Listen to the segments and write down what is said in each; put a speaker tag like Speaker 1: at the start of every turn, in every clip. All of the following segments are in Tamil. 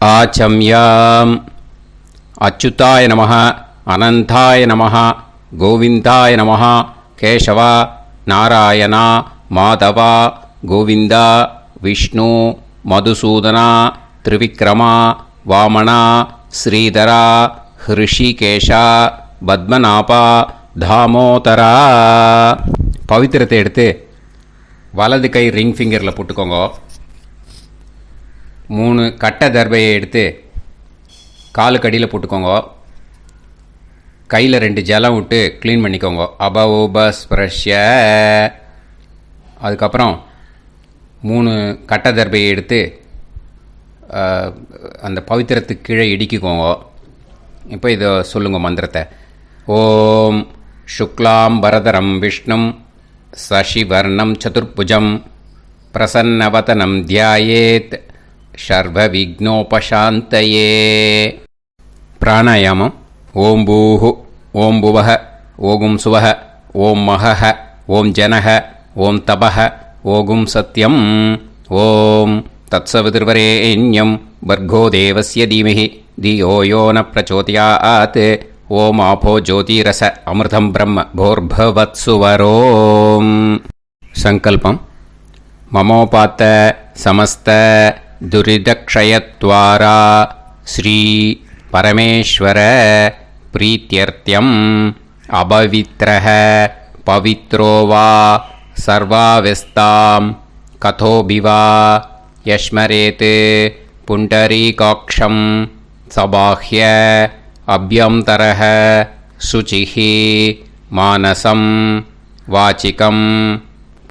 Speaker 1: ஆச்சம்யாம். அச்சுதாய நமः, அனந்தாய நமः, கோவிந்தாய நமः, கேசவா, நாராயணா, மாதவா, கோவிந்தா, விஷ்ணு, மதுசூதனா, திரிவிக்ரமா, வாமனா, ஸ்ரீதரா, ஹிருஷிகேஷா, பத்மநாபா, தாமோதரா. பவித்திரத்தை எடுத்து வலது கை ரிங் ஃபிங்கரில் போட்டுக்கோங்க. 3 கட்டை தர்பையை எடுத்து காலுக்கடியில் போட்டுக்கோங்க. கையில் 2 ஜலம் விட்டு க்ளீன் பண்ணிக்கோங்க. அபௌபஸ்பிரஷ்ய. அதுக்கப்புறம் 3 கட்டை தர்பையை எடுத்து அந்த பவித்திரத்துக்கு கீழே இடிக்கிக்கோங்க. இப்போ இதை சொல்லுங்க மந்திரத்தை. ஓம் சுக்லாம் வரதரம் விஷ்ணும் சசிவர்ணம் சதுர்புஜம் பிரசன்னவதனம் தியாயேத் சர்வ விக்னோபசாந்தயே. பிராணாயாமம். ஓம் பூஹு, ஓம் புவஹ, ஓகும் சுவஹ, ஓம் மஹஹ, ஓம் ஜனஹ, ஓம் தபஹ, ஓகும் சத்யம். ஓம் தத்சவிதுர்வரேண்யம் வர்கோ தேவஸ்ய தீமஹி தியோ யோ ந பிரச்சோதயாத். ஓம் ஆபோ ஜோதிரச அமிர்தம் பிரம்ம போர்பவத்சுவரோம். சங்கல்பம். மமோபாத்த சமஸ்த துரிதக்ஷயத்வாரா ஸ்ரீ பரமேஸ்வர பிரீத்யர்த்தியம் அபவித்ரஹ பவித்ரோ வா சர்வாவஸ்தாம் கதோபிவா யஸ்மரேத் புண்டரீகாக்ஷம் சபாஹ்ய அப்யந்தரஹ சுசிஹ மானசம் வாசிகம்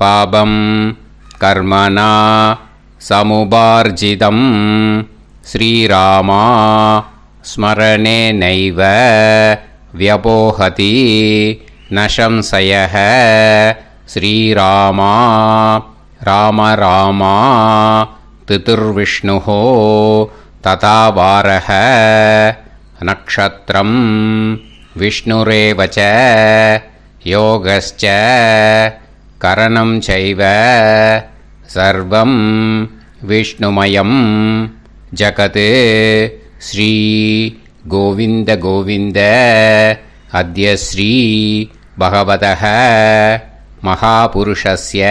Speaker 1: பாபம் கர்மணா சமுபார்ஜிதம் ஸ்ரீராமா ஸ்மரணேனைவ வ்யபோஹதி ந சம்சயः. ஸ்ரீராமா ராம ராமா திதிர்விஷ்ணுः ததா வாரः. நக்ஷத்ரம் விஷ்ணுரேவ ச யோகஸ்ச கரணம் சைவ சர்வம் விஷ்ணுமயம் ஜகத். ஸ்ரீ கோவிந்த கோவிந்த அத்ய ஸ்ரீ பகவதः மகாபுருஷஸ்ய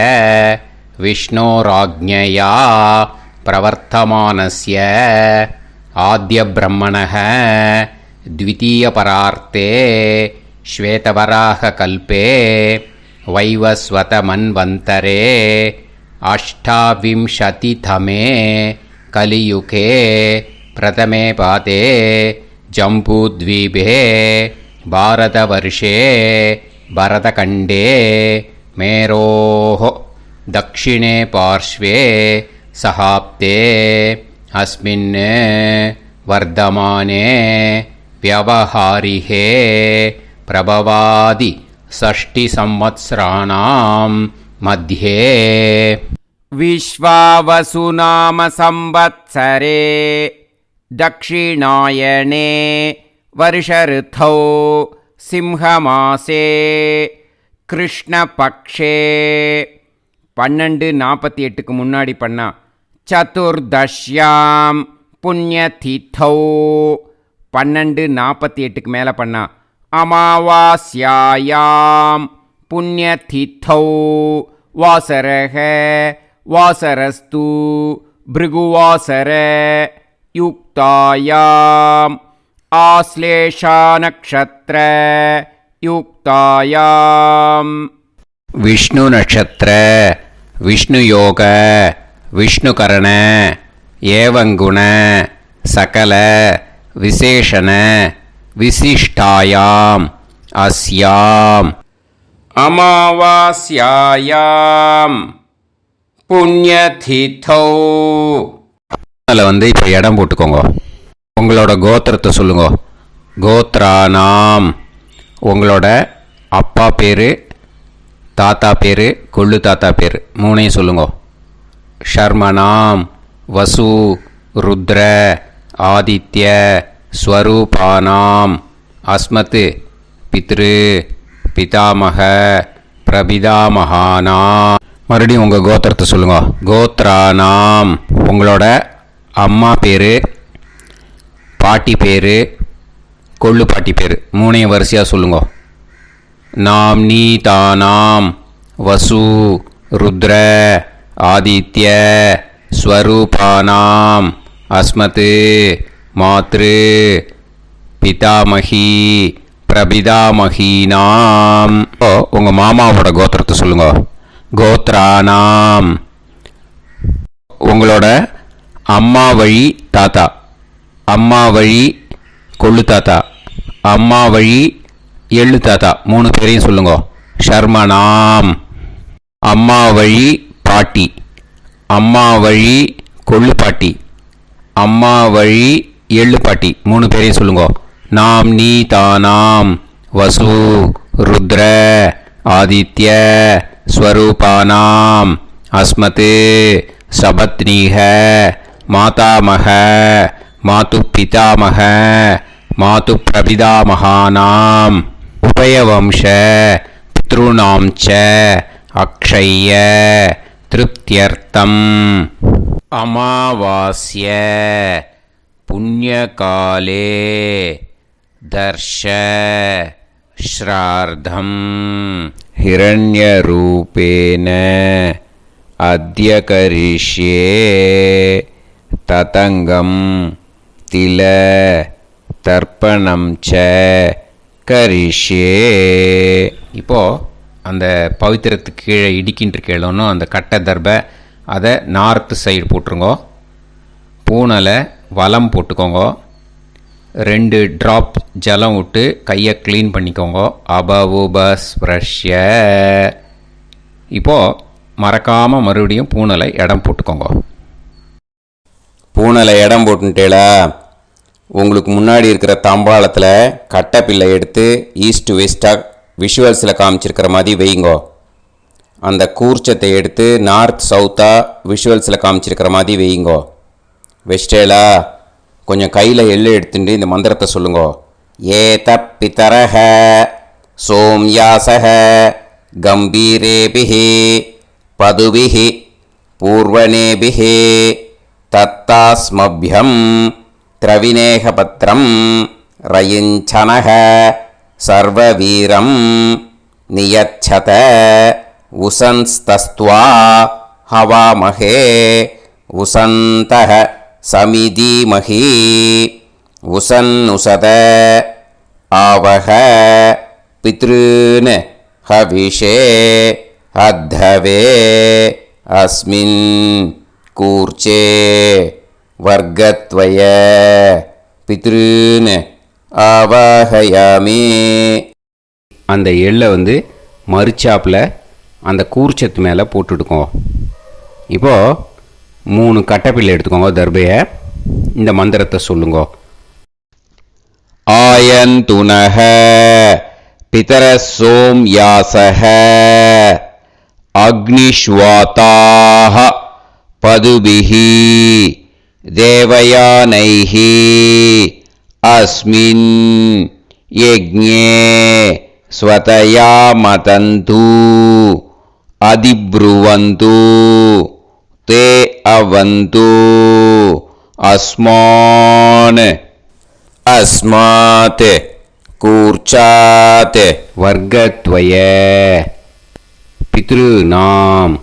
Speaker 1: விஷ்ணோராஜ்ஞயா பிரவர்த்தமானஸ்ய ஆத்ய பிரம்மணः த்விதீயபரார்த்தே ஸ்வேதவராக கல்பே வைவஸ்வத மன்வந்தரே அஷ்டாவிம்சதிதமே கலியுகே பிரதமே பாதே ஜம்பூத்வீபே பாரதவர்ஷே பரதகண்டே மேரோः தக்ஷிணே பார்ஷ்வே சஹாப்தே அஸ்மின் வர்தமானே வியவஹாரிஹே பிரபவாதி ஷஷ்டி சம்வத்சராணாம் மத்யே.
Speaker 2: விஸ்வாவசு நாம சம்வத்சரே தக்ஷிணாயனே வருஷருத்தௌ சிம்ஹமாசே கிருஷ்ணபக்ஷே. 12:48 முன்னாடி பண்ணா சதுர்தஷ்யாம் புண்ணியதிதௌ. 12:48 மேலே பண்ணா அமாவாஸ்யாயாம் புண்ணியதிதௌ வாசரஹ வாசரஸ்து பிருகுவாசர யுக்தாயாம் ஆஸ்லேஷா நக்ஷத்ர யுக்தாயாம்.
Speaker 1: விஷ்ணு நட்சத்திர விஷ்ணு யோக விஷ்ணுகரண ஏவங்குண சகல விசேஷண விசிஷ்டாயாம் அஸ்யாம் அமாவாஸ்யாயாம் புண்ணியதிதௌ. அதில் இப்போ இடம் போட்டுக்கோங்க. உங்களோட கோத்திரத்தை சொல்லுங்க. கோத்ரானாம். உங்களோட அப்பா பேர், தாத்தா பேர், கொள்ளு தாத்தா பேர் 3ஐயும் சொல்லுங்க. ஷர்மனாம் வசு ருத்ர ஆதித்ய ஸ்வரூபானாம் அஸ்மத் பித்ரு பிதாமக பிரபிதாமகானாம். மறுபடியும் உங்கள் கோத்திரத்தை சொல்லுங்க. கோத்ரானாம். உங்களோட அம்மா பேர், பாட்டி பேர், கொள்ளு பாட்டி பேர் மூணையும் வரிசையாக சொல்லுங்க. நாம் நீ தானாம் வசு ருத்ர ஆதித்ய ஸ்வரூபானாம் அஸ்மத் மாத்ரு பிதாமகி பிரபிதாமகீனாம். உங்கள் மாமாவோட கோத்திரத்தை சொல்லுங்க. கோத்ரானாம். உங்களோட அம்மா வழி தாத்தா, அம்மா வழி கொள்ளு தாத்தா, அம்மா வழி எள்ளு தாத்தா 3 பேரையும் சொல்லுங்க. ஷர்மனாம். அம்மா வழி பாட்டி, அம்மா வழி கொள்ளு பாட்டி, அம்மா வழி எள்ளு பாட்டி 3 பேரையும் சொல்லுங்க. நாம் நீ தானாம் வசு ருத்ர ஆதித்ய ஸ்வரூபானாம் அஸ்மத் சபத்னீஹ மாதாமக மாது பிதாமக மாது பிரபிதாமகானாம் உபயவம்ச பித்ருணாம் ச அக்ஷய்ய திருப்தியர்த்தம் அமாவாஸ்ய புண்ணியகாலே தர்ஷ ஸ்ரார்த்தம் ஹிரண்யரூபேன அத்ய கரிஷ்யே ததங்கம் தில தர்ப்பணம் ச கரிஷ்யே. இப்போது அந்த பவித்திரத்துக்கு கீழே இடிக்கின்ற கேளோன்னு அந்த கட்டை தர்பை அதை நார்த்து சைடு போட்டுருங்கோ. பூனலை வலம் போட்டுக்கோங்க. 2 ட்ராப் ஜலம் விட்டு கையை க்ளீன் பண்ணிக்கோங்க. அபவுபஸ்ப்ரஷ்ய. இப்போது மறக்காமல் மறுபடியும் பூனலை இடம் போட்டுக்கோங்க. பூனலை இடம் போட்டுட்டேளா, உங்களுக்கு முன்னாடி இருக்கிற தாம்பாளத்தில் கட்டை பிள்ளை எடுத்து ஈஸ்ட் வெஸ்டாக விஷுவல்ஸில் காமிச்சிருக்கிற மாதிரி வைங்கோ. அந்த கூர்ச்சத்தை எடுத்து நார்த் சவுத்தாக விஷுவல்ஸில் காமிச்சிருக்கிற மாதிரி வைங்கோ. வெஸ்டேலா கொஞ்சம் கையில் எள்ளு எடுத்துட்டு இந்த மந்திரத்தை சொல்லுங்கோ. ஏத பிதரஹ சோம்யாசஹ கம்பீரேபிஹி பதுபிஹி பூர்வணேபிஹி தத்தாஸ்மப்யம் திரவிநேகபத்ரம் ரயிஞ்சனஹ சர்வவீரம் நியச்சத உசன்ஸ்தஸ்த்வா ஹவாமஹே உசந்தஹ சமிதீமஹி உசன்னுசத ஆவஹ பித்ருன் ஹவிஷே அத்தவே அஸ்மின் கூர்ச்சே வர்க்கத்வய பித்ருன் ஆவாஹயாமி. அந்த எள்ளை மறுச்சாப்பில் அந்த கூர்ச்சத்து மேலே போட்டுடுக்கோங்க. இப்போது 3 கட்டைப்பிள்ளை எடுத்துக்கோங்க. தர்பையை இந்த மந்திரத்தை சொல்லுங்க. ஆயந்துனஹ பிதர சோம்யாசஹ அக்னிஷ்வாதாஹ பதுபிஹி தேவயானைஹி அஸ்மின் யஜ்ஞே ஸ்வதயா மதந்து அதிப்ருவந்து தே அவது அஸ்மான் அஸ்மாத் கூர்ச்சாத் வர்க்கத்வய பித்ருநாம்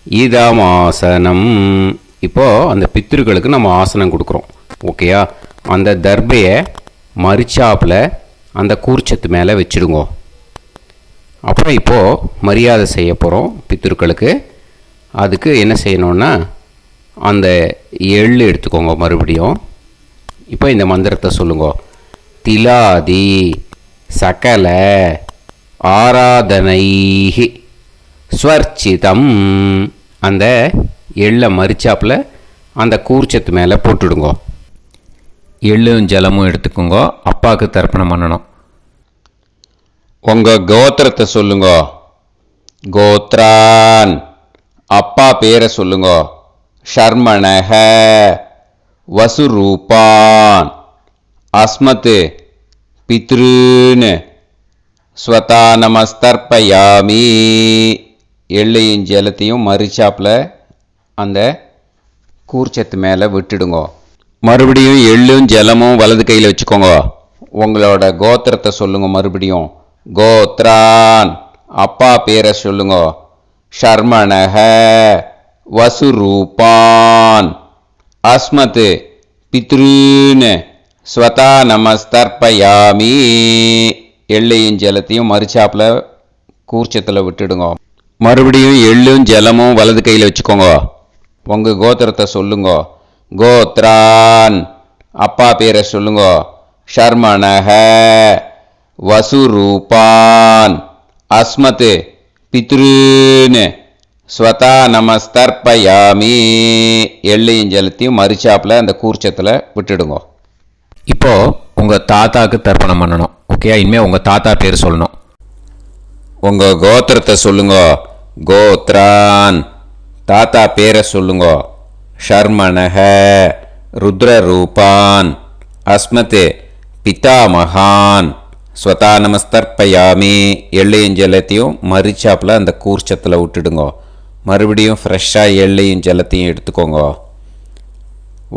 Speaker 1: இதமாசனம். இப்போது அந்த பித்ருக்களுக்கு நம்ம ஆசனம் கொடுக்குறோம். ஓகேயா? அந்த தர்பையை மரிச்சாப்பில் அந்த கூர்ச்சத்து மேலே வச்சுடுங்க. அப்புறம் இப்போது மரியாதை செய்ய போகிறோம் பித்ருக்களுக்கு. அதுக்கு என்ன செய்யணுன்னா அந்த எள்ளு எடுத்துக்கோங்க. மறுபடியும் இப்போ இந்த மந்திரத்தை சொல்லுங்க. திலாதி சகல ஆராதனைஹி ஸ்வர்ச்சிதம். அந்த எள்ளை மரிச்சாப்பில் அந்த கூர்ச்சத்து மேலே போட்டுடுங்க. எள்ளும் ஜலமும் எடுத்துக்கோங்க. அப்பாவுக்கு தர்ப்பணம் பண்ணணும். உங்கள் கோத்திரத்தை சொல்லுங்க. கோத்ரான். அப்பா பேரை சொல்லுங்க. ஷர்மணஹ வசுரூபான் அஸ்மத் பித்ருன் ஸ்வதா நமஸ்தர்ப்பயாமி. எள்ளையும் ஜலத்தையும் மரிச்சாப்பில் அந்த கூர்ச்சத்து மேலே விட்டுடுங்க. மறுபடியும் எள்ளும் ஜலமும் வலது கையில் வச்சுக்கோங்க. உங்களோட கோத்திரத்தை சொல்லுங்க. மறுபடியும் கோத்ரான், அப்பா பேரை சொல்லுங்க. ஷர்மணஹ, வசுரூபான், அஸ்மத், பித்ருன்னு, ஸ்வதா நமஸ்தர்ப்பயாமி. எள்ளையும் ஜலத்தையும் மறுச்சாப்பில் கூர்ச்சத்தில் விட்டுடுங்க. மறுபடியும் எள்ளும் ஜலமும் வலது கையில் வச்சுக்கோங்க. உங்கள் கோத்திரத்தை சொல்லுங்க. கோத்ரான், அப்பா பேரை சொல்லுங்க. ஷர்மணஹ, வசுரூபான், அஸ்மத், பித்ருன்னு, ஸ்வதா நமஸ்தர்ப்பயாமி. எள்ளையும் ஜலத்தையும் மறுச்சாப்பில் அந்த கூர்ச்சத்தில் விட்டுடுங்க.
Speaker 2: இப்போது உங்கள் தாத்தாவுக்கு தர்ப்பணம் பண்ணணும். ஓகே, இனிமேல் உங்கள் தாத்தா பேர் சொல்லணும்.
Speaker 1: உங்கள் கோத்திரத்தை சொல்லுங்க. கோத்ரான், தாத்தா பேரை சொல்லுங்க. ஷர்மணஹ, ருத்ரரூபான், அஸ்மத், பிதாமகான், ஸ்வதா நமஸ்தர்ப்பயாமி. எள்ளையும் ஜலத்தையும் மறுச்சாப்பில் அந்த கூர்ச்சத்தில் விட்டுடுங்க. மறுபடியும் ஃப்ரெஷ்ஷாக எள்ளையும் ஜலத்தையும் எடுத்துக்கோங்க.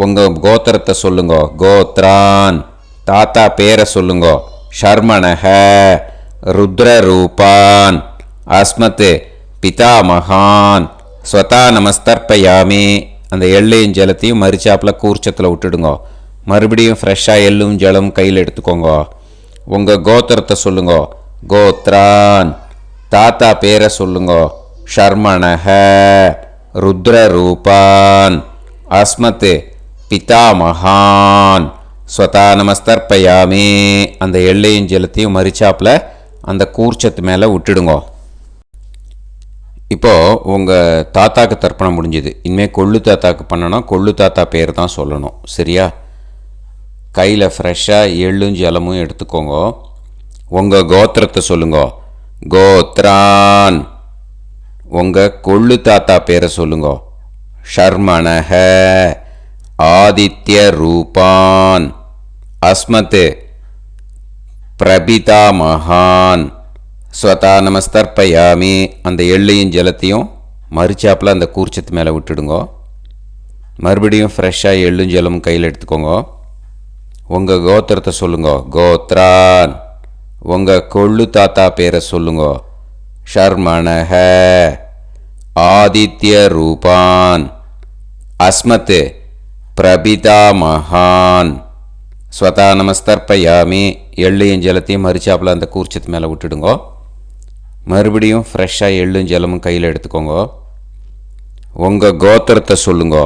Speaker 1: உங்கள் கோத்திரத்தை சொல்லுங்க. கோத்ரான், தாத்தா பேரை சொல்லுங்க. ஷர்மணஹ, ருத்ரரூபான், அஸ்மத், பிதாமகான், ஸ்வதா நமஸ்தர்ப்பயாமி. அந்த எள்ளையும் ஜலத்தையும் மறுச்சாப்பில் கூர்ச்சத்தில் விட்டுடுங்க. மறுபடியும் ஃப்ரெஷ்ஷாக எள்ளும் ஜலம் கையில் எடுத்துக்கோங்க. உங்கள் கோத்திரத்தை சொல்லுங்க. கோத்ரான், தாத்தா பேரை சொல்லுங்க. ஷர்மணஹ, ருத்ரரூபான், அஸ்மத், பிதாமகான், ஸ்வதா நமஸ்தர்ப்பயாமி. அந்த எள்ளையும் ஜலத்தையும் மறுச்சாப்பில் அந்த கூர்ச்சத்து மேலே விட்டுடுங்க. இப்போது உங்கள் தாத்தாக்கு தர்ப்பணம் முடிஞ்சுது. இனிமேல் கொள்ளு தாத்தாக்கு பண்ணணும். கொள்ளு தாத்தா பேர் தான் சொல்லணும். சரியா? கையில் ஃப்ரெஷ்ஷாக எள்ளும் ஜலமும் எடுத்துக்கோங்க. உங்கள் கோத்திரத்தை சொல்லுங்க. கோத்ரான், உங்கள் கொள்ளு தாத்தா பேரை சொல்லுங்க. ஷர்மணஹ, ஆதித்ய ரூபான், அஸ்மத், பிரபிதாமகான், ஸ்வதா நமஸ்தர்ப்பயாமி. அந்த எள்ளையும் ஜலத்தையும் மறுச்சாப்பில் அந்த கூர்ச்சத்து மேலே விட்டுடுங்க. மறுபடியும் ஃப்ரெஷ்ஷாக எள்ளும் ஜலமும் கையில் எடுத்துக்கோங்க. உங்கள் கோத்திரத்தை சொல்லுங்க. கோத்ரான், உங்கள் கொள்ளு தாத்தா பேரை சொல்லுங்க. ஷர்மணஹ, ஆதித்ய ரூபான், அஸ்மத், பிரபிதாமகான், ஸ்வதா நமஸ்தர்ப்பயாமி. எள்ளையும் ஜலத்தையும் மறுச்சாப்பில் அந்த கூர்ச்சத்து மேலே விட்டுடுங்க. மறுபடியும் ஃப்ரெஷ்ஷாக எள்ளும் ஜலமும் கையில் எடுத்துக்கோங்க. உங்கள் கோத்திரத்தை சொல்லுங்க.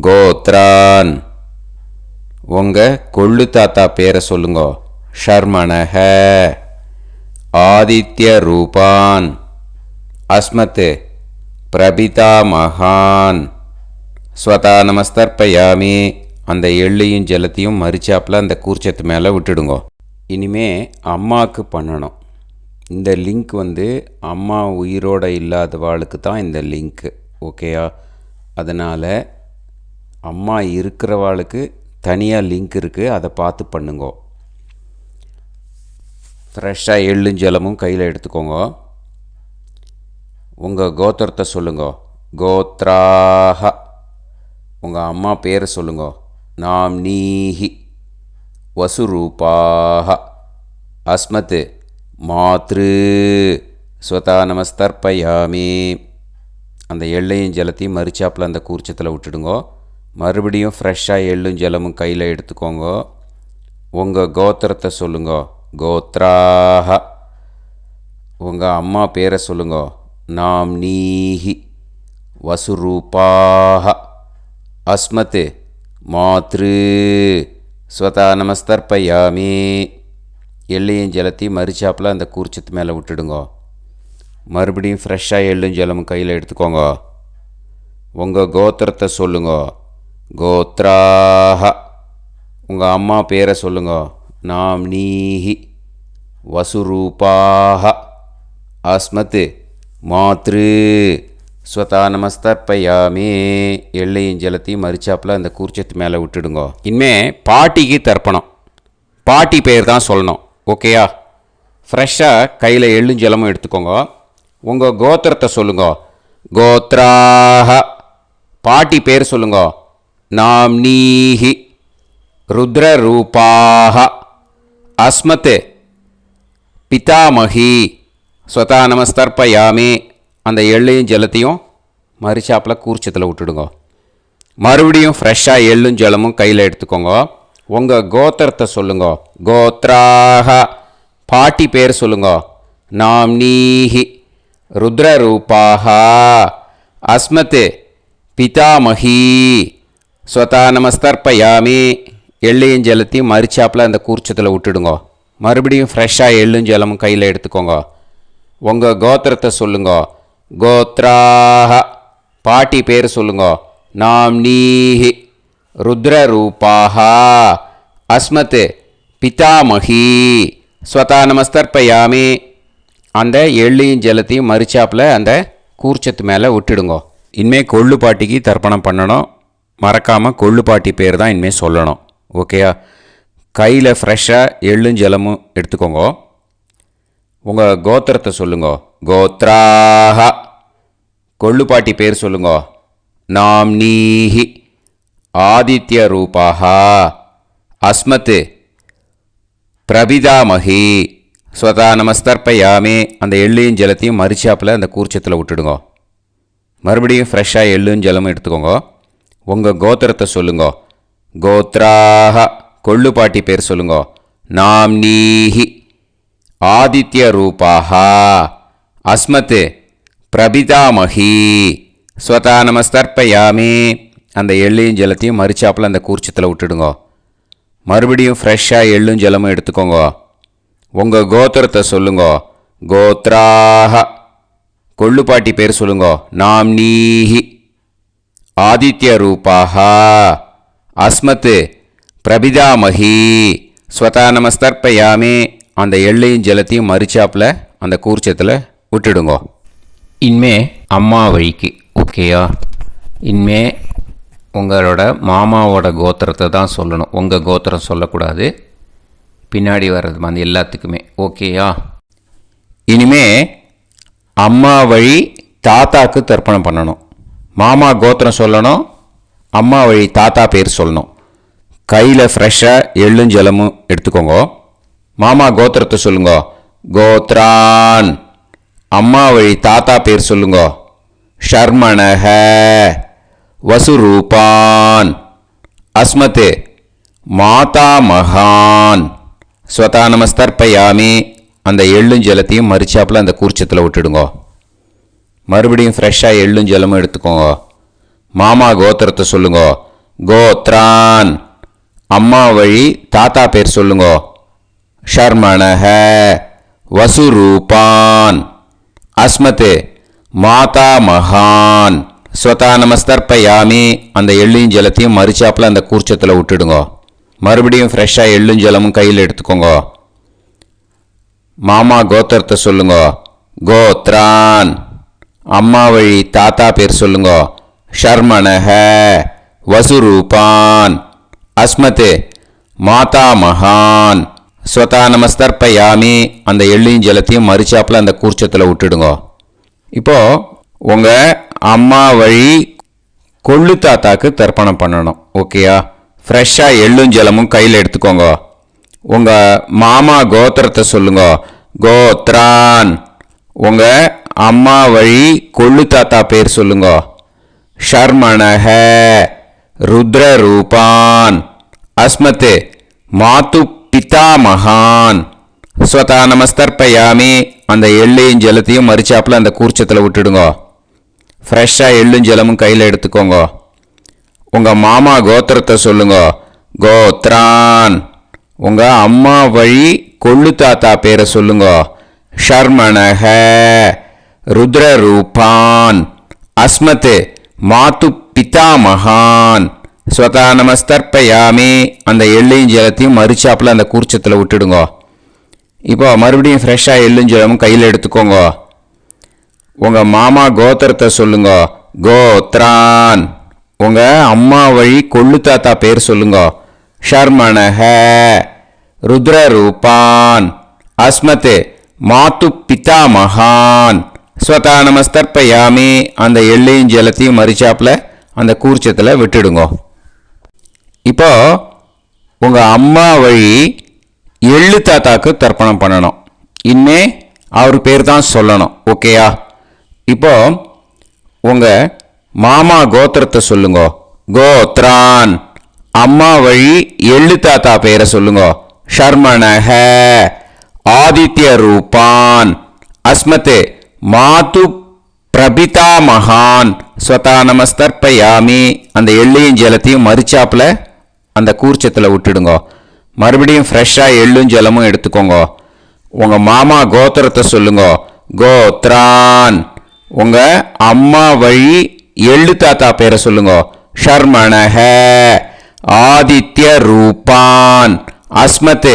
Speaker 1: கோத்ரான், உங்கள் கொள்ளு தாத்தா பேரை சொல்லுங்க. ஷர்மணஹ, ஆதித்ய ரூபான், அஸ்மத், பிரபிதாமகான், ஸ்வதா நமஸ்தர்ப்பயாமி. அந்த எள்ளையும் ஜலத்தையும் மறுச்சாப்பில் அந்த கூர்ச்சத்து மேலே விட்டுடுங்க. இனிமே அம்மாவுக்கு பண்ணணும். இந்த லிங்க் அம்மா உயிரோடு இல்லாதவாளுக்கு தான் இந்த லிங்க்கு. ஓகேயா? அதனால் அம்மா இருக்கிறவாளுக்கு தனியாக லிங்க் இருக்குது. அதை பார்த்து பண்ணுங்க. ஃப்ரெஷ்ஷாக எள்ளும் ஜலமும் கையில் எடுத்துக்கோங்க. உங்கள் கோத்திரத்தை சொல்லுங்க. கோத்ராஹ, உங்கள் அம்மா பேரை சொல்லுங்க. நாம்னீஹி, வசுரூபாஹ, அஸ்மத், மாத்ரு, ஸ்வதா நமஸ்தர்ப்பயாமி. அந்த எள்ளையும் ஜலத்தையும் மறுச்சாப்பில் அந்த கூர்ச்சத்தில் விட்டுடுங்க. மறுபடியும் ஃப்ரெஷ்ஷாக எள்ளும் ஜலமும் கையில் எடுத்துக்கோங்க. உங்கள் கோத்திரத்தை சொல்லுங்க. கோத்ராஹ, உங்கள் அம்மா பேரை சொல்லுங்க. நாம்னீஹி, வசுரூபாஹ, அஸ்மத், மாத்ரு, ஸ்வதா நமஸ்தர்ப்பயாமி. எள்ளையும் ஜலத்தையும் மறுச்சாப்பில் அந்த கூர்ச்சத்து மேலே விட்டுடுங்க. மறுபடியும் ஃப்ரெஷ்ஷாக எள்ளும் ஜலமும் கையில் எடுத்துக்கோங்க. உங்கள் கோத்திரத்தை சொல்லுங்க. கோத்ராஹ, உங்கள் அம்மா பேரை சொல்லுங்க. நாம்னீஹி, வசுரூபாஹ, அஸ்மத், மாத்ரு, ஸ்வதா நமஸ்தர்ப்பயாமி. எள்ளையும் ஜலத்தையும் மறுச்சாப்பில் அந்த கூர்ச்சத்து மேலே விட்டுடுங்க. இனிமே பாட்டிக்கு தர்ப்பணம். பாட்டி பேர் தான் சொல்லணும். ஓகேயா? ஃப்ரெஷ்ஷாக கையில் எள்ளும் ஜலமும் எடுத்துக்கோங்க. உங்கள் கோத்திரத்தை சொல்லுங்க. கோத்ராஹ, பாட்டி பேர் சொல்லுங்க. நாம்னீஹி, ருத்ரரூபாः அஸ்மத் பிதாமகி ஸ்வதா நமஸ்தர்ப்பயாமி. அந்த எள்ளையும் ஜலத்தையும் மறுச்சாப்பில் கூர்ச்சத்தில் விட்டுடுங்க. மறுபடியும் ஃப்ரெஷ்ஷாக எள்ளும் ஜலமும் கையில் எடுத்துக்கோங்க. உங்கள் கோத்திரத்தை சொல்லுங்க. கோத்ராக பாட்டி பேர் சொல்லுங்க. நாம்னீஹி ருத்ரரூபாக அஸ்மத் பிதாமகி ஸ்வதா நமஸ்தர்ப்பயாமி. எள்ளையும் ஜலத்தையும் மறுச்சாப்பில் அந்த கூர்ச்சத்தில் விட்டுடுங்க. மறுபடியும் ஃப்ரெஷ்ஷாக எள்ளும் ஜலமும் கையில் எடுத்துக்கோங்க. உங்கள் கோத்திரத்தை சொல்லுங்க. கோத்ராக பாட்டி பேர் சொல்லுங்க. நாம்னீஹி ருத்ரரூபாக அஸ்மத் பிதாமகி ஸ்வதா நமஸ்தர்ப்பயாமி. அந்த எள்ளையும் ஜலத்தையும் மறுச்சாப்பில் அந்த கூர்ச்சத்து மேலே விட்டுடுங்க. இனிமேல் கொள்ளு பாட்டிக்கு தர்ப்பணம் பண்ணணும். மறக்காமல் கொள்ளு பாட்டி பேர் தான் இனிமேல் சொல்லணும். ஓகேயா? கையில் ஃப்ரெஷ்ஷாக எள்ளும் ஜலமும் எடுத்துக்கோங்க. உங்கள் கோத்திரத்தை சொல்லுங்க. கோத்ராக கொள்ளு பாட்டி பேர் சொல்லுங்க. நாம்னீஹி ஆதித்ய ரூபாக அஸ்மத் பிரபிதாமகி ஸ்வதா நமஸ்தர்ப்பயாமி. அந்த எள்ளையும் ஜலத்தையும் மறுச்சாப்பில் அந்த கூர்ச்சத்தில் விட்டுடுங்க. மறுபடியும் ஃப்ரெஷ்ஷாக எள்ளும் ஜலமும் எடுத்துக்கோங்க. உங்கள் கோத்திரத்தை சொல்லுங்க. கோத்ராக கொள்ளு பாட்டி பேர் சொல்லுங்க. நாம்னீஹி ஆதித்ய ரூபாக அஸ்மத் பிரபிதாமகி ஸ்வதா நமஸ்தர்ப்பயாமி. அந்த எள்ளையும் ஜலத்தையும் மறுச்சாப்பில் அந்த கூர்ச்சத்தில் விட்டுடுங்க. மறுபடியும் ஃப்ரெஷ்ஷாக எள்ளும் ஜலமும் எடுத்துக்கோங்க. உங்கள் கோத்திரத்தை சொல்லுங்க. கோத்ராக கொள்ளு பாட்டி பேர் சொல்லுங்க. நாம்னீஹி ஆதித்ய ரூபாக அஸ்மத் பிரபிதாமகி ஸ்வதா நமஸ்தர்ப்பயாமி. அந்த எள்ளையும் ஜலத்தையும் மறுச்சாப்பில் அந்த கூர்ச்சத்தில் விட்டுடுங்க.
Speaker 2: இனிமே அம்மா வழிக்கு. ஓகேயா? இனிமே உங்களோட மாமாவோட கோத்திரத்தை தான் சொல்லணும். உங்கள் கோத்திரம் சொல்லக்கூடாது. பின்னாடி வர்றது வந்து எல்லாத்துக்குமே. ஓகேயா?
Speaker 1: இனிமே அம்மா வழி தாத்தாக்கு தர்ப்பணம் பண்ணணும். மாமா கோத்திரம் சொல்லணும். அம்மா வழி தாத்தா பேர் சொல்லணும். கையில் ஃப்ரெஷ்ஷாக எள்ளும் ஜலமும் எடுத்துக்கோங்க. மாமா கோத்திரத்தை சொல்லுங்க. கோத்ரான். அம்மா வழி தாத்தா பேர் சொல்லுங்க. ஷர்மணஹ வசுரூபான் அஸ்மத் மாதாமகான் ஸ்வதா நமஸ்தர்ப்பயாமி. அந்த எள்ளும் ஜலத்தையும் மறுச்சாப்பில் அந்த கூர்ச்சத்தில் விட்டுடுங்க. மறுபடியும் ஃப்ரெஷ்ஷாக எள்ளும் ஜலமும் எடுத்துக்கோங்க. மாமா கோத்திரத்தை சொல்லுங்க. கோத்ரான். அம்மா வழி தாத்தா பேர் சொல்லுங்க. ஷர்மணஹ வசுரூபான் அஸ்மத் மாதாமகான் ஸ்வதா நமஸ்தர்ப்பயாமி. அந்த எள்ளையும் ஜலத்தையும் மறுச்சாப்பில் அந்த கூர்ச்சத்தில் விட்டுடுங்க. மறுபடியும் ஃப்ரெஷ்ஷாக எள்ளும் ஜலமும் கையில் எடுத்துக்கோங்க. மாமா கோத்திரத்தை சொல்லுங்க. கோத்ரான். அம்மா வழி தாத்தா பேர் சொல்லுங்க. ஷர்மணஹ வசுரூபான் அஸ்மத் மாதாமகான் ஸ்வதா நமஸ்தர்ப்பயாமி. அந்த எள்ளையும் ஜலத்தையும் மறுச்சாப்பில் அந்த கூர்ச்சத்தில் விட்டுடுங்க. இப்போது உங்கள் அம்மா வழி கொள்ளு தாத்தாக்கு தர்ப்பணம் பண்ணணும். ஓகேயா? ஃப்ரெஷ்ஷாக எள்ளும் ஜலமும் கையில் எடுத்துக்கோங்க. உங்கள் மாமா கோத்திரத்தை சொல்லுங்க. கோத்ரான். உங்கள் அம்மா வழி கொள்ளு தாத்தா பேர் சொல்லுங்க. ஷர்மணஹ ருத்ரரூபான் அஸ்மத் மாது பிதாமகான் ஸ்வதா நமஸ்தர்ப்பயாமி. அந்த எள்ளையும் ஜலத்தையும் மறுச்சாப்பில் அந்த கூர்ச்சத்தில் விட்டுடுங்க. ஃப்ரெஷ்ஷாக எள்ளும் ஜலமும் கையில் எடுத்துக்கோங்க. உங்கள் மாமா கோத்திரத்தை சொல்லுங்க. கோத்ரான். உங்கள் அம்மா வழி கொள்ளு தாத்தா பேரை சொல்லுங்க. ஷர்மணஹ ருத்ரரூபான் அஸ்மத் மாது பிதாமகான் ஸ்வதா நமஸ்தர்ப்பயாமி. அந்த எள்ளையும் ஜலத்தையும் மறுச்சாப்பில் அந்த கூர்ச்சத்தில் விட்டுடுங்க. இப்போ மறுபடியும் ஃப்ரெஷ்ஷாக எள்ளும் ஜலமும் கையில் எடுத்துக்கோங்க. உங்கள் மாமா கோத்திரத்தை சொல்லுங்க. கோத்ரான். உங்கள் அம்மா வழி கொள்ளு தாத்தா பேர் சொல்லுங்க. ஷர்மணஹ ருத்ரரூபான் அஸ்மத் மாது பிதாமகான் ஸ்வதா நமஸ்தர்ப்பயாமி. அந்த எள்ளையும் ஜலத்தையும் மறுச்சாப்பில் அந்த கூர்ச்சத்தில் விட்டுடுங்க. இப்போ
Speaker 2: உங்கள் அம்மா வழி எள்ளு தாத்தாக்கு தர்ப்பணம் பண்ணணும். இனிமே அவர் பேர் தான் சொல்லணும். ஓகேயா? இப்போ உங்கள் மாமா கோத்திரத்தை சொல்லுங்க. கோத்ரான். அம்மா வழி எள்ளு தாத்தா பேரை சொல்லுங்க. ஷர்மணஹ ஆதித்ய ரூபான் அஸ்மதே மாது பிரபிதா மகான் ஸ்வதா நமஸ்தர்ப்பயாமி. அந்த எள்ளையும் ஜலத்தையும் மறிச்சாப்பில் அந்த கூர்ச்சத்தில் விட்டுடுங்க. மறுபடியும் ஃப்ரெஷ்ஷாக எள்ளும் ஜலமும் எடுத்துக்கோங்க. உங்கள் மாமா கோத்திரத்தை சொல்லுங்க. கோத்ரான். உங்கள் அம்மா வழி எள்ளு தாத்தா பேரை சொல்லுங்க. ஷர்மணஹ ஆதித்ய ரூபான் அஸ்மத்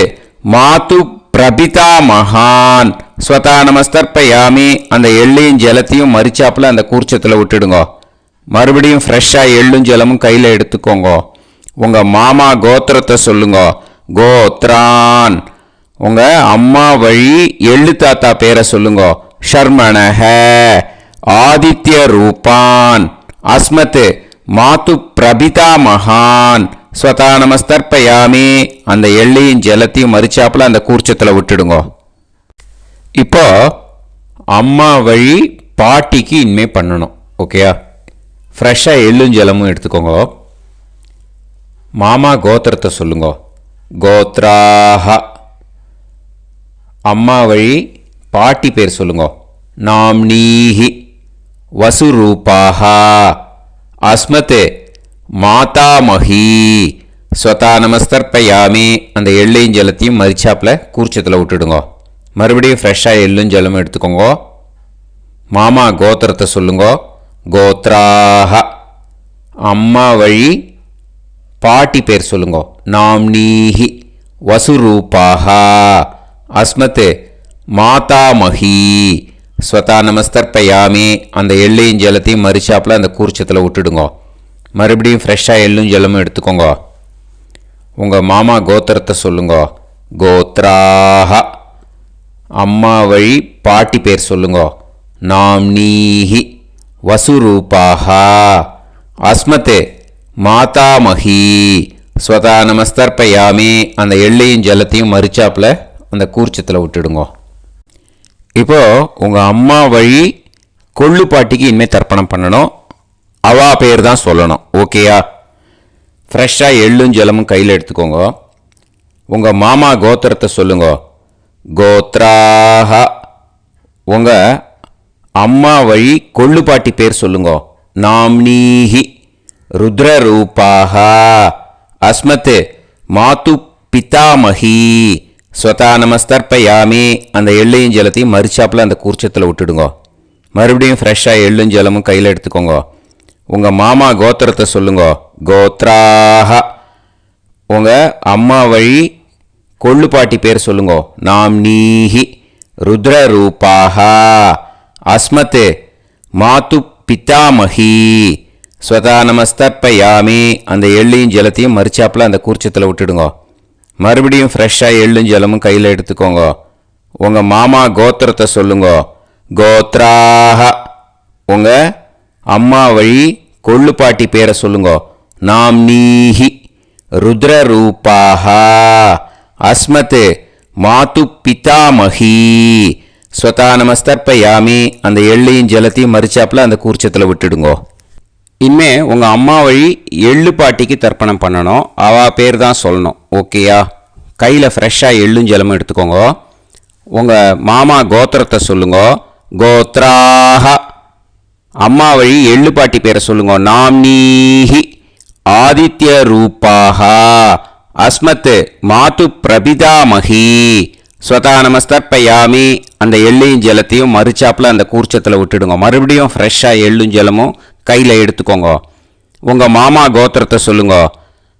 Speaker 2: மாது பிரபிதா மகான் ஸ்வதா நமஸ்தர்ப்பயாமி. அந்த எள்ளையும் ஜலத்தையும் மறிச்சாப்பில் அந்த கூர்ச்சத்தில் விட்டுடுங்க. மறுபடியும் ஃப்ரெஷ்ஷாக எள்ளும் ஜலமும் கையில் எடுத்துக்கோங்க. உங்கள் மாமா கோத்திரத்தை சொல்லுங்க. கோத்ரான். உங்கள் அம்மா வழி எள்ளு தாத்தா பேரை சொல்லுங்க. ஷர்மணஹ ஆதித்ய ரூபான் அஸ்மத் மாது பிரபிதா மகான் ஸ்வதா நமஸ்தர்ப்பயாமி. அந்த எள்ளையும் ஜலத்தையும் மறிச்சாப்பில் அந்த கூர்ச்சத்தில் விட்டுடுங்க. இப்போ அம்மா வழி பாட்டிக்கு இனிமே பண்ணணும். ஓகேயா? ஃப்ரெஷ்ஷாக எள்ளும் ஜலமும் எடுத்துக்கோங்க. மாமா கோத்திரத்தை சொல்லுங்க. கோத்ராஹ. அம்மா வழி பாட்டி பேர் சொல்லுங்க. நாம்னீஹி வசுரூபாஹ அஸ்மத் மாதாமஹி ஸ்வதா நமஸ்தர்ப்பயாமி. அந்த எள்ளையும் ஜலத்தையும் மறிச்சாப்பில் கூர்ச்சத்தில் விட்டுடுங்க. மறுபடியும் ஃப்ரெஷ்ஷாக எள்ளும் ஜலமும் எடுத்துக்கோங்க. மாமா கோத்திரத்தை சொல்லுங்க. கோத்ராஹ. அம்மா வழி பாட்டி பேர் சொல்லுங்க. நாம்னீஹி வசுரூபாஹ அஸ்மத் மாதாமஹி ஸ்வதா நமஸ்தர்ப்பயாமி. அந்த எள்ளையும் ஜலத்தையும் மறிச்சாப்பில் அந்த கூர்ச்சத்தில் விட்டுடுங்க. மறுபடியும் ஃப்ரெஷ்ஷாக எள்ளும் ஜலமும் எடுத்துக்கோங்க. உங்கள் மாமா கோத்திரத்தை சொல்லுங்க. கோத்ராஹ. அம்மா வழி பாட்டி பேர் சொல்லுங்க. நாம்னீஹி வசுரூபாஹ அஸ்மத் மாதாமஹி ஸ்வதா நமஸ்தர்ப்பயாமி. அந்த எள்ளையும் ஜலத்தையும் மறிச்சாப்பில் அந்த கூர்ச்சத்தில் விட்டுடுங்க. இப்போ உங்கள் அம்மா வழி கொள்ளு பாட்டிக்கு இனிமேல் தர்ப்பணம் பண்ணணும். அவா பேர் தான் சொல்லணும். ஓகேயா? ஃப்ரெஷ்ஷாக எள்ளும் ஜலமும் கையில் எடுத்துக்கோங்க. உங்கள் மாமா கோத்திரத்தை சொல்லுங்க. கோத்ராஹ. உங்கள் அம்மா வழி கொள்ளு பாட்டி பேர் சொல்லுங்க. நாம்னீஹி ருத்ரரூபாஹ அஸ்மத் மாது பிதாமஹி ஸ்வதா நமஸ்தர்ப்பயாமி. அந்த எள்ளையும் ஜலத்தையும் மறிச்சாப்பில் அந்த கூர்ச்சத்தில் விட்டுடுங்க. மறுபடியும் ஃப்ரெஷ்ஷாக எள்ளும் ஜலமும் கையில் எடுத்துக்கோங்க. உங்கள் மாமா கோத்திரத்தை சொல்லுங்க. கோத்ராஹ. உங்கள் அம்மா வழி கொள்ளு பாட்டி பேர் சொல்லுங்க. நாம்னீஹி ருத்ரரூபாஹ அஸ்மத் மாது பிதாமஹி ஸ்வதா நமஸ்தர்ப்பயாமி. அந்த எள்ளையும் ஜலத்தையும் மறிச்சாப்பில் அந்த கூர்ச்சத்தில் விட்டுடுங்க. மறுபடியும் ஃப்ரெஷ்ஷாக எள்ளும் ஜலமும் கையில் எடுத்துக்கோங்க. உங்கள் மாமா கோத்திரத்தை சொல்லுங்க. கோத்ராஹ. உங்கள் அம்மா வழி கொள்ளு பாட்டி பேரை சொல்லுங்க. நாம்னீஹி ருத்ரரூபாஹ அஸ்மத் மாது பிதாமஹி ஸ்வதா நமஸ்தர்ப்பயாமி. அந்த எள்ளையும் ஜலத்தையும் மறிச்சாப்பில் அந்த கூர்ச்சத்தில் விட்டுடுங்க. இனிமே உங்கள் அம்மா வழி எள்ளு பாட்டிக்கு தர்ப்பணம் பண்ணணும். அவா பேர் தான் சொல்லணும். ஓகேயா? கையில் ஃப்ரெஷ்ஷாக எள்ளும் ஜலமும் எடுத்துக்கோங்க. உங்கள் மாமா கோத்திரத்தை சொல்லுங்க. கோத்ராஹ. அம்மா வழி எள்ளு பாட்டி பேரை சொல்லுங்க. நாம்னீஹி ஆதித்ய ரூபாஹ அஸ்மத் மாது பிரபிதாமஹி ஸ்வதா நமஸ்தர்ப்பயாமி. அந்த எள்ளையும் ஜலத்தையும் மறிச்சாப்பில் அந்த கூர்ச்சத்தில் விட்டுடுங்க. மறுபடியும் ஃப்ரெஷ்ஷாக எள்ளும் ஜலமும் கையில் எடுத்துக்கோங்க. உங்கள் மாமா கோத்திரத்தை சொல்லுங்க.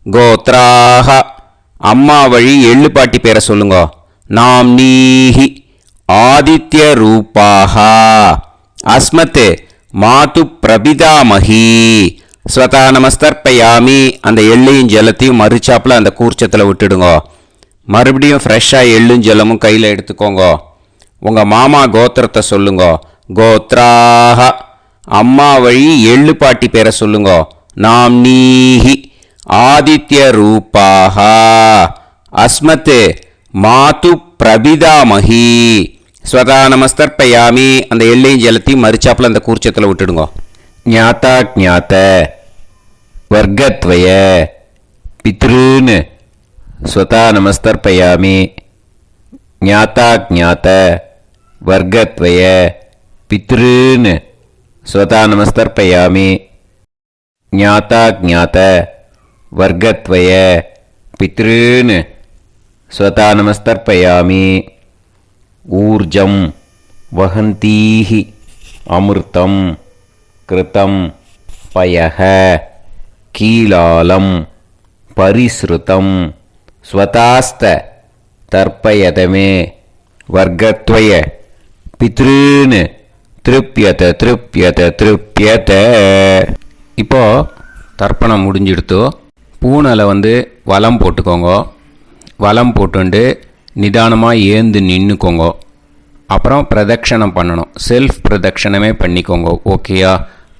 Speaker 2: கோத்ராஹ. அம்மா வழி எள்ளு பாட்டி பேரை சொல்லுங்க. நாம்னீஹி ஆதித்ய ரூபாஹ அஸ்மத் மாது பிரபிதாமஹி ஸ்வதா நமஸ்தர்ப்பயாமி. அந்த எள்ளையும் ஜலத்தையும் மறிச்சாப்பில் அந்த கூர்ச்சத்தில் விட்டுடுங்க. மறுபடியும் ஃப்ரெஷ்ஷாக எள்ளும் ஜலமும் கையில் எடுத்துக்கோங்க. உங்கள் மாமா கோத்திரத்தை சொல்லுங்க. கோத்ராஹ. அம்மா வழி எள்ளு பாட்டி பேரை சொல்லுங்க. நாம்னீஹி
Speaker 1: ஆதித்யரூபாः அஸ்மத் மாது பிரபிதாமஹி. ஸ்வதா நமஸ்தர்ப்பயாமி. அந்த எள்ளையும் ஜலத்தையும் மறிச்சாப்புல அந்த கூர்ச்சத்தில் விட்டுடுங்க.
Speaker 2: ஞாதா ஞாத வர்க்கத்வய பித்ருன் ஸ்வதா நமஸ்தர்ப்பயாமி. ஞாதா ஞாத வர்க்கத்வய பித்ருன் ஸ்வதா நமஸ்தர்ப்பயாமி. ஞாதா ஞாத வர்க்கத்வய பித்ருன் ஸ்வதா நமஸ்தர்ப்பயாமி. ஊர்ஜம் வஹந்தீஹி அமிர்தம் கிருதம் பயஹ கீலாலம் பரிஸ்ருதம் ஸ்வதாஸ்த தர்ப்பயதமே வர்க்கத்வய பித்ருன் திருப்யத திருப்யத திருப்யத. இப்போ தர்ப்பணம் முடிஞ்சிடுத்தோ பூனலை வலம் போட்டுக்கோங்க. வலம் போட்டுண்டு நிதானமாக ஏந்து நின்றுக்கோங்க. அப்புறம் பிரதட்சணம் பண்ணணும். செல்ஃப் பிரதட்சணமே பண்ணிக்கோங்க. ஓகேயா?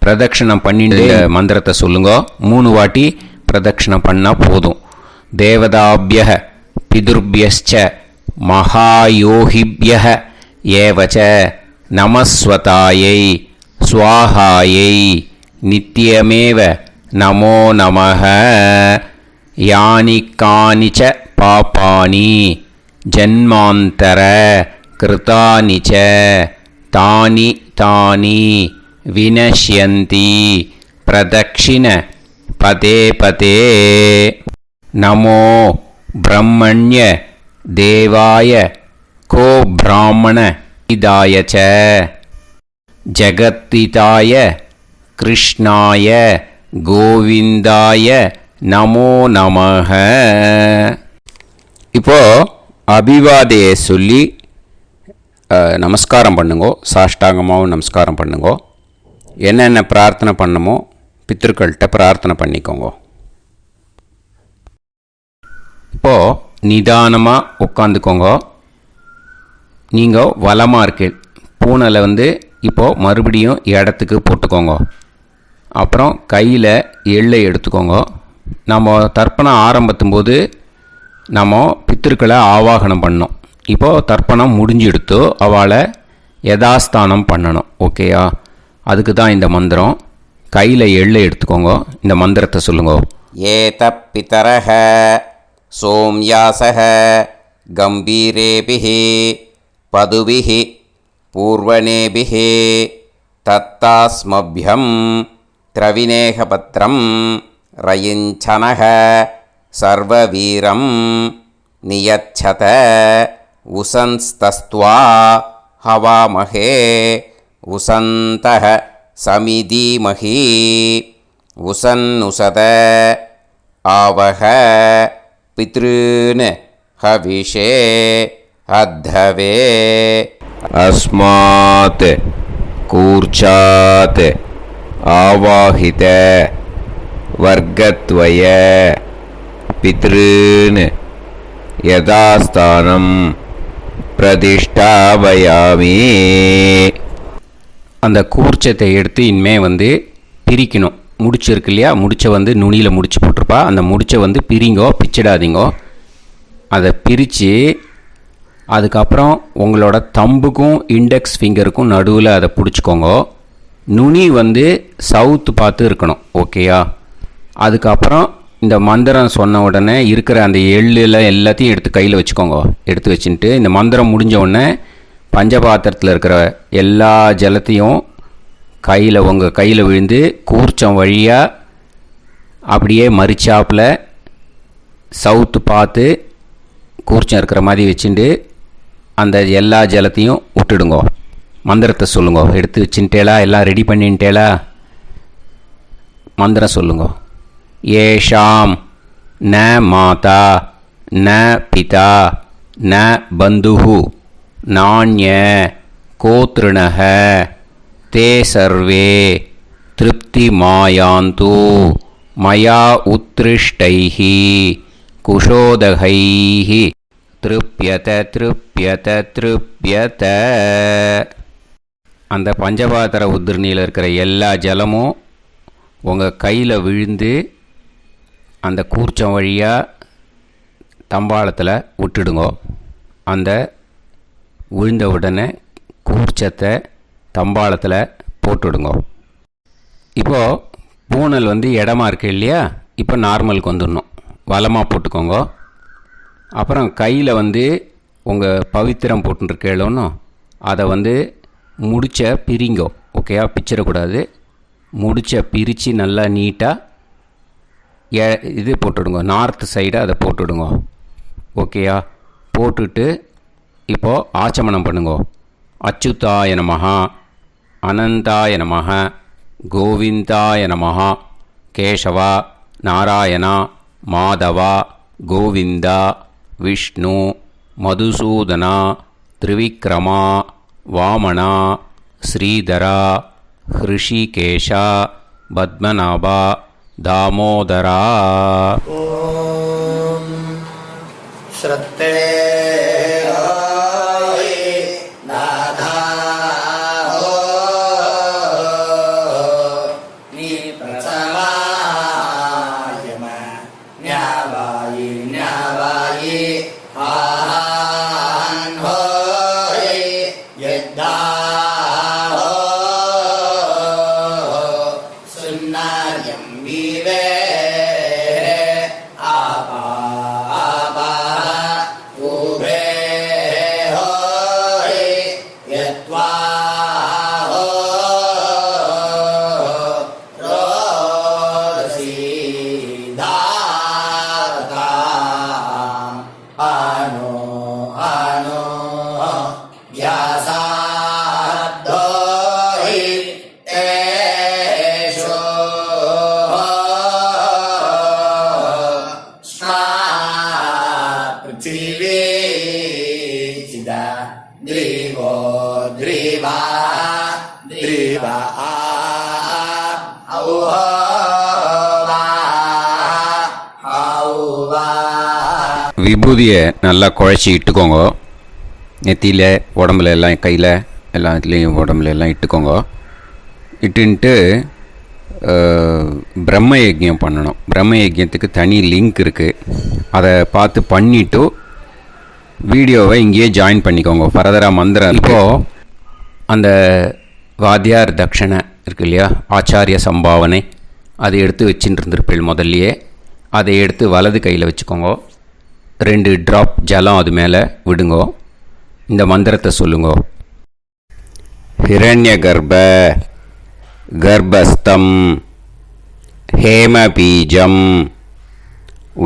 Speaker 2: பிரதட்சணம் பண்ணிட்டு மந்திரத்தை சொல்லுங்க. 3 வாட்டி பிரதட்சணம் பண்ணால் போதும். தேவதாபிய பிதுர்பியஸ்ச மகாயோகிபிய ஏவச்ச நமஸ்வதாயை ஸ்வாஹாயை நித்யமேவ நமோ நமஹ. யானி கானிச்ச பாபானி ஜன்மாந்தர கிருதானிச்ச தானி தானி வினஷ்யந்தி பிரதக்ஷிண பதே பதே. நமோ பிரம்மண்ய தேவாய கோ பிராமண இதாய ச ஜகத்திதாய கிருஷ்ணாய கோவிந்தாய நமோ நமஹ. இப்போ அபிவாதையை சொல்லி நமஸ்காரம் பண்ணுங்கோ. சாஷ்டாங்கமாகவும் நமஸ்காரம் பண்ணுங்கோ. என்னென்ன பிரார்த்தனை பண்ணமோ பித்ருக்கள்கிட்ட பிரார்த்தனை பண்ணிக்கோங்க. இப்போது நிதானமாக உட்காந்துக்கோங்க. நீங்கள் வலமாக இருக்கு பூனலை இப்போது மறுபடியும் இடத்துக்கு போட்டுக்கோங்க. அப்புறம் கையில் எள்ளை எடுத்துக்கோங்க. நம்ம தர்ப்பணம் ஆரம்பித்தும் போது நம்ம பித்திருக்களை ஆவாகனம் பண்ணோம். இப்போது தர்ப்பணம் முடிஞ்செடுத்து அவளை யதாஸ்தானம் பண்ணணும். ஓகேயா? அதுக்கு தான் இந்த மந்திரம். கையில் எள்ளை எடுத்துக்கோங்க. இந்த மந்திரத்தை சொல்லுங்க.
Speaker 1: ஏத பிதரஹ சோம்யாசஹ கம்பீரேபிஹி பதுபிஹி பூர்வணேபிஹி தத்தாஸ்மப்யம் திரவிநேகபத்ரம் ரயிஞ்சனஹ சர்வவீரம் நியச்சத உசன்ஸ்தஸ்த்வா ஹவாமஹே உசந்தஹ சமிதீமஹி உசன்னுசத ஆவஹ பித்ருன் ஹவிஷே அத்தவே.
Speaker 2: அஸ்மாத் கூர்ச்சாத் ஆவாஹித வர்க்கத்வய பித்ருன் யதாஸ்தானம் பிரதிஷ்டாபயாமி.
Speaker 1: அந்த கூர்ச்சத்தை எடுத்து இனிமே பிரிக்கணும். முடிச்சு இருக்கு இல்லையா? முடிச்சை நுனியில் முடிச்சு போட்டிருப்பா. அந்த முடிச்சை பிரிங்கோ, பிச்சிடாதீங்கோ. அதை பிரித்து அதுக்கப்புறம் உங்களோட தம்புக்கும் இண்டெக்ஸ் ஃபிங்கருக்கும் நடுவில் அதை பிடிச்சிக்கோங்க. நுனி சவுத்து பார்த்து இருக்கணும். ஓகேயா? அதுக்கப்புறம் இந்த மந்திரம் சொன்ன உடனே இருக்கிற அந்த எள்ளில் எல்லாத்தையும் எடுத்து கையில் வச்சுக்கோங்க. எடுத்து வச்சுட்டு இந்த மந்திரம் முடிஞ்ச உடனே பஞ்சபாத்திரத்தில் இருக்கிற எல்லா ஜலத்தையும் உங்கள் கையில் விழுந்து கூர்ச்சம் வழியாக அப்படியே மறிச்சாப்பில் சவுத்து பார்த்து கூர்ச்சம் இருக்கிற மாதிரி வச்சுட்டு அந்த எல்லா ஜலத்தையும் விட்டுடுங்க. மந்திரத்தை சொல்லுங்க. எடுத்து வச்சுட்டேலா? எல்லாம் ரெடி பண்ணிட்டேலா? மந்திரம் சொல்லுங்க. ஏஷாம் ந மாதா ந பிதா ந பந்துஹு நாண்ய கோத்ருணஹ தே சர்வே திருப்தி மாயாந்து மயா உத்ருஷ்டைஹி குஷோதகைஹி திருப்யத திருப்யத திருப்யத. அந்த பஞ்சபாத்திர உதிர்ணியில் இருக்கிற எல்லா ஜலமும் உங்கள் கையில் விழுந்து
Speaker 2: அந்த கூர்ச்சம் வழியாக தம்பாளத்தில் விட்டுடுங்கோ. அந்த விழுந்த உடனே கூர்ச்சத்தை தம்பாளத்தில் போட்டுவிடுங்கோ. இப்போது பூனல் வந்து இடமா இருக்கு இல்லையா, இப்போ நார்மலுக்கு வந்துடணும். வலமாக போட்டுக்கோங்க. அப்புறம் கையில் வந்து உங்கள் பவித்திரம் போட்டுருக்கேளோன்னு அதை வந்து முடிச்ச பிரிங்கோ. ஓகேயா, பிச்சிடக்கூடாது. முடிச்ச பிரித்து நல்லா நீட்டாக இது போட்டுவிடுங்க. நார்த் சைடு அதை போட்டுவிடுங்க. ஓகேயா, போட்டுட்டு இப்போது ஆச்சமனம் பண்ணுங்க. அச்சுதாய நமஹ, அனந்தாய நமஹ, கோவிந்தாய நமஹ, கேசவா, நாராயணா, மாதவா, கோவிந்தா, விஷ்ணு, மதுசூதனா, திரிவிக்ரமா, வாமனா, ஸ்ரீதரா, ஹிருஷிகேஷா, பத்மநாபா, தாமோதரா.
Speaker 3: ஓம் ஸ்ரத்தே
Speaker 2: விபூதியை நல்லா குழச்சி இட்டுக்கோங்க. நெத்தியில், உடம்புல எல்லாம், கையில் எல்லாத்துலேயும் உடம்புல எல்லாம் இட்டுக்கோங்க. இட்டுன்ட்டு பிரம்ம யஜ்யம் பண்ணணும். பிரம்ம யஜ்யத்துக்கு தனி லிங்க் இருக்குது. அதை பார்த்து பண்ணிவிட்டு வீடியோவை இங்கேயே ஜாயின் பண்ணிக்கோங்க. ஃபர்தராக மந்திரம் இப்போது அந்த வாத்தியார் தட்சணை இருக்கு இல்லையா, ஆச்சாரிய சம்பாவனை, அதை எடுத்து வச்சுட்டு இருந்திருப்பேள் முதல்லையே. அதை எடுத்து வலது கையில் வச்சுக்கோங்க. 2 ட்ராப் ஜலம் அது மேலே விடுங்கோ. இந்த மந்திரத்தை சொல்லுங்கோ. ஹிரண்ய கர்ப்ப கர்ப்பஸ்தம் ஹேமபீஜம்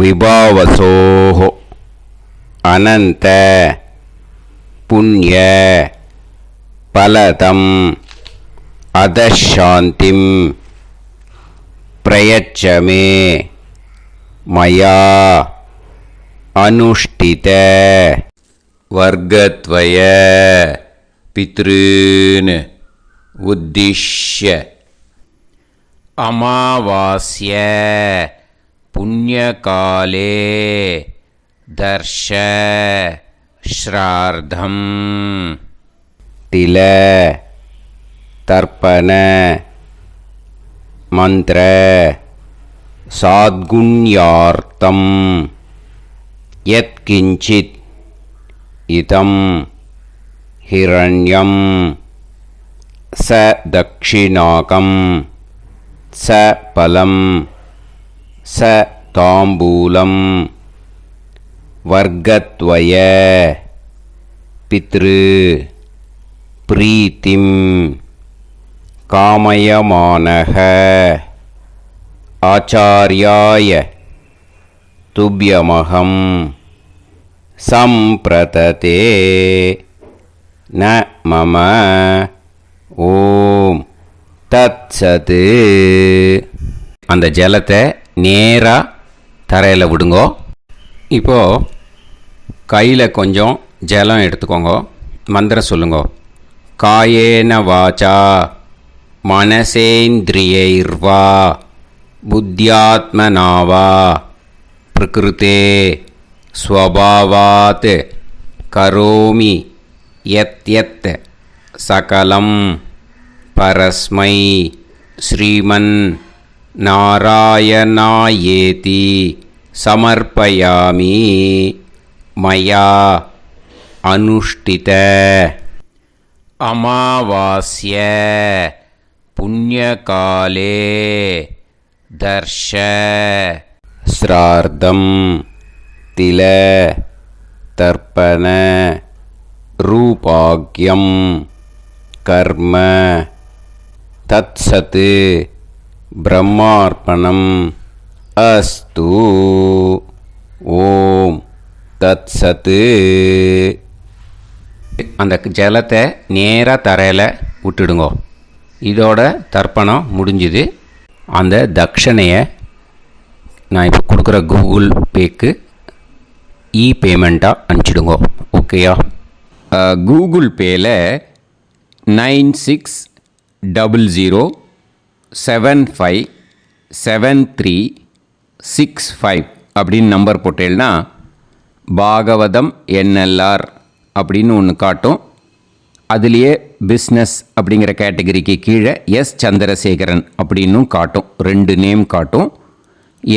Speaker 2: விபாவசோஹோ அனந்த புண்ணிய பலதம் அதசாந்திம் பிரயச்சமே மயா அனுஷ்டித வர்க்கத்வய பித்ருன் உத்திஷ்ய அமாவாஸ்ய புண்ணியகாலே தர்ஷ ஸ்ரார்த்தம் தில தர்ப்பண மந்திர சாத்குண்யார்த்தம் யத்கிஞ்சித் இதம் ஹிரண்யம் ச தக்ஷிணாகம் ச பலம் ச தாம்பூலம் வர்க்கத்வய பித்ரு பிரீத்திம் காமயமானஹ ஆச்சார்யாய துப்யமகம் சம்பிரததே ந மம ஓம் தத்சத். அந்த ஜலத்தை நேராக தரையில் விடுங்கோ. இப்போது கையில் கொஞ்சம் ஜலம் எடுத்துக்கோங்க. மந்திரம் சொல்லுங்க. காயேன வாச்சா மனசேந்திரியைர்வா புத்தியாத்மனாவா பிரகிருதே ஸ்வபாவாத் கரோமி யத் யத் சகலம் பரஸ்மை ஸ்ரீமன் நாராயணாயேதி சமர்ப்பயாமி மயா அனுஷ்டித அமாவாஸ்ய புண்ணியகாலே தர்ஷ ஸ்ரார்த்தம் தில தர்ப்பண ரூபாக்யம் கர்ம தத்சத் பிரம்மார்ப்பணம் அஸ்து. ஓம் தத்சத். அந்த ஜலத்தை நேராக தரையில் விட்டுடுங்கோ. இதோட தர்ப்பணம் முடிஞ்சுது. அந்த தட்சணையை நான் இப்போ கொடுக்குற கூகுள் பேக்கு பேமெண்ட்டாக அனுப்பிச்சிடுங்கோ. ஓகேயா? கூகுள் பேயில் 9600757365 அப்படின்னு நம்பர் போட்டேன்னா பாகவதம் என்எல்ஆர் அப்படின்னு ஒன்று காட்டும். அதுலேயே பிஸ்னஸ் அப்படிங்கிற கேட்டகரிக்கு கீழே எஸ் சந்திரசேகரன் அப்படின்னும் காட்டும். 2 நேம் காட்டும்.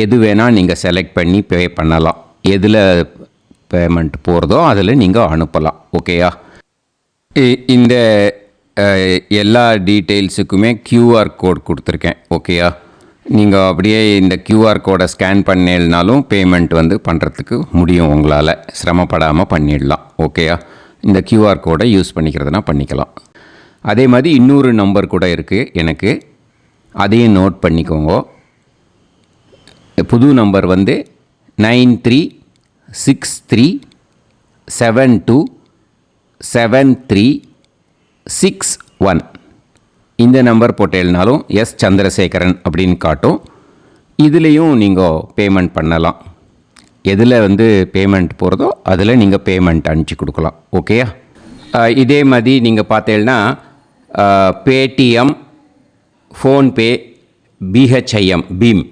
Speaker 2: எது வேணால் நீங்கள் செலக்ட் பண்ணி பே பண்ணலாம். எதில் பேமெண்ட் போகிறதோ அதில் நீங்கள் அனுப்பலாம். ஓகேயா? இந்த எல்லா டீட்டெயில்ஸுக்குமே கியூஆர் கோட் கொடுத்துருக்கேன். ஓகேயா? நீங்கள் அப்படியே இந்த கியூஆர் கோடை ஸ்கேன் பண்ணினாலும் பேமெண்ட் பண்ணுறதுக்கு முடியும். உங்களால் சிரமப்படாமல் பண்ணிடலாம். ஓகேயா? இந்த கியூஆர் கோடை யூஸ் பண்ணிக்கிறதுனா பண்ணிக்கலாம். அதே மாதிரி இன்னொரு நம்பர் கூட இருக்குது எனக்கு. அதையும் நோட் பண்ணிக்கோங்க. புது நம்பர் 9363727361. இந்த நம்பர் போட்டேல்னாலும் எஸ் சந்திரசேகரன் அப்படின்னு காட்டும். இதுலேயும் நீங்கள் பேமெண்ட் பண்ணலாம். எதில் பேமெண்ட் போகிறதோ அதில் நீங்கள் பேமெண்ட் அனுப்பிச்சி கொடுக்கலாம். ஓகேயா? இதே மாதிரி நீங்கள் பார்த்தீங்கன்னா பேடிஎம், ஃபோன்பே, பிஹெச்ஐஎம், பீம்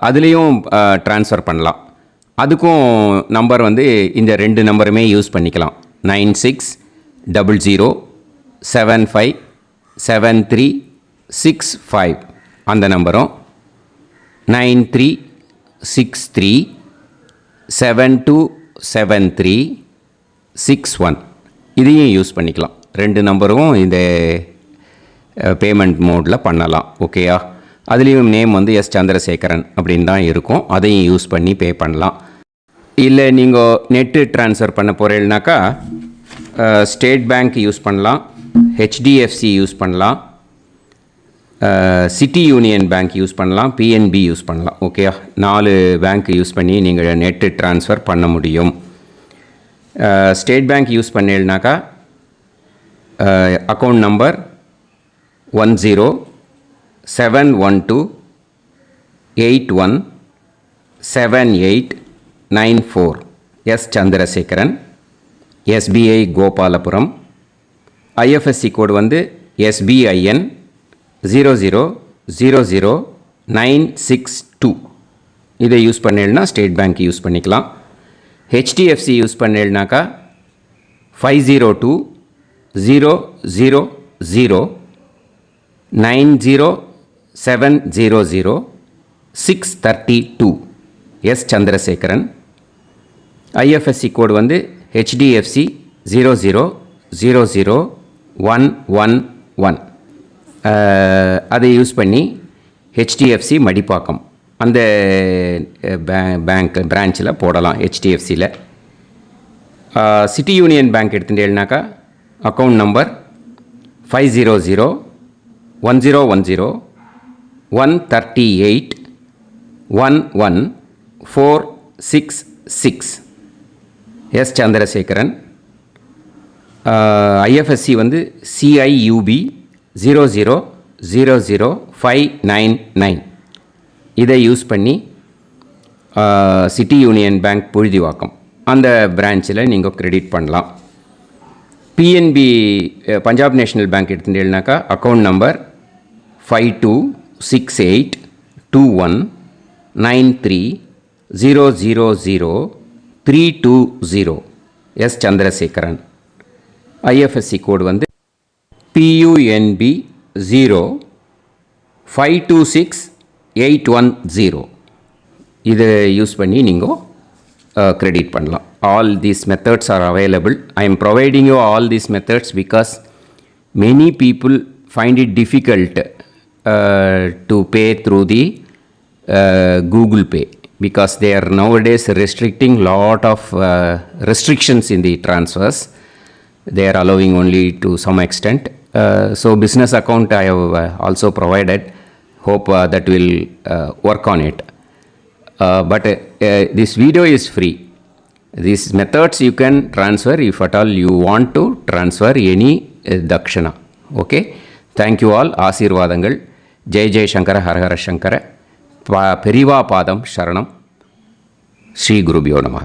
Speaker 2: அதுலேயும் ட்ரான்ஸ்ஃபர் பண்ணலாம். அதுக்கும் நம்பர் இந்த 2 நம்பருமே யூஸ் பண்ணிக்கலாம். 9600757365 அந்த நம்பரும் 9363727361 இதையும் யூஸ் பண்ணிக்கலாம். 2 நம்பரும் இந்த பேமெண்ட் மோடில் பண்ணலாம். ஓகேயா? அதுலேயும் நேம் எஸ் சந்திரசேகரன் அப்படின்னு தான் இருக்கும். அதையும் யூஸ் பண்ணி பே பண்ணலாம். இல்லை நீங்கள் நெட்டு ட்ரான்ஸ்ஃபர் பண்ண போகிறீங்கனாக்கா ஸ்டேட் பேங்க் யூஸ் பண்ணலாம், ஹெச்டிஎஃப்சி யூஸ் பண்ணலாம், சிட்டி யூனியன் பேங்க் யூஸ் பண்ணலாம், பிஎன்பி யூஸ் பண்ணலாம். ஓகேயா? 4 பேங்க் யூஸ் பண்ணி நீங்கள் நெட்டு ட்ரான்ஸ்ஃபர் பண்ண முடியும். ஸ்டேட் பேங்க் யூஸ் பண்ணீங்கனாக்கா account number 1071281789 S Chandrasekaran, SBI Gopalapuram. IFSC code SBIN 0000962. இதை யூஸ் பண்ணீங்கன்னா ஸ்டேட் பேங்க் யூஸ் பண்ணிக்கலாம். ஹெச்டிஎஃப்சி யூஸ் பண்ணீங்கனாக்கா 50200907000632 S Chandrasekaran. IFSC code HDFC 0000111. அதை யூஸ் பண்ணி ஹெச்டிஎஃப்சி மடிப்பாக்கம் அந்த பேங்க் பிரான்ச்சில் போடலாம். ஹெச்டிஎஃப்சியில் சிட்டி யூனியன் பேங்க் எடுத்துட்டேன்னாக்கா account number 5001010381146 S Chandrasekaran. IFSC CIUB 0000599. இதை யூஸ் பண்ணி சிட்டி யூனியன் பேங்க் புழுதிவாக்கம் அந்த பிரான்ச்சில் நீங்கள் கிரெடிட் பண்ணலாம். பிஎன்பி பஞ்சாப் நேஷ்னல் பேங்க் எடுத்துட்டீங்கன்னாக்கா account number 52682193000320 S Chandrasekaran. IFSC code PUNB 0526 810 இதை யூஸ் பண்ணி நீங்கள் கிரெடிட் பண்ணலாம். All these methods are available. I am providing you all these methods because many people find it difficult to pay through the Google Pay because they are nowadays restricting lot of restrictions in the transfers. They are allowing only to some extent. So business account I have also provided. Hope that will work on it. But this video is free. These methods you can transfer if at all you want to transfer any dakshana. Okay. Thank you all. ஆசீர்வாதங்கள். ஜெய் ஜெய் சங்கர ஹரஹர சங்கர. பெரிவா பாதம் சரணம். ஸ்ரீ குருபியோ நமः.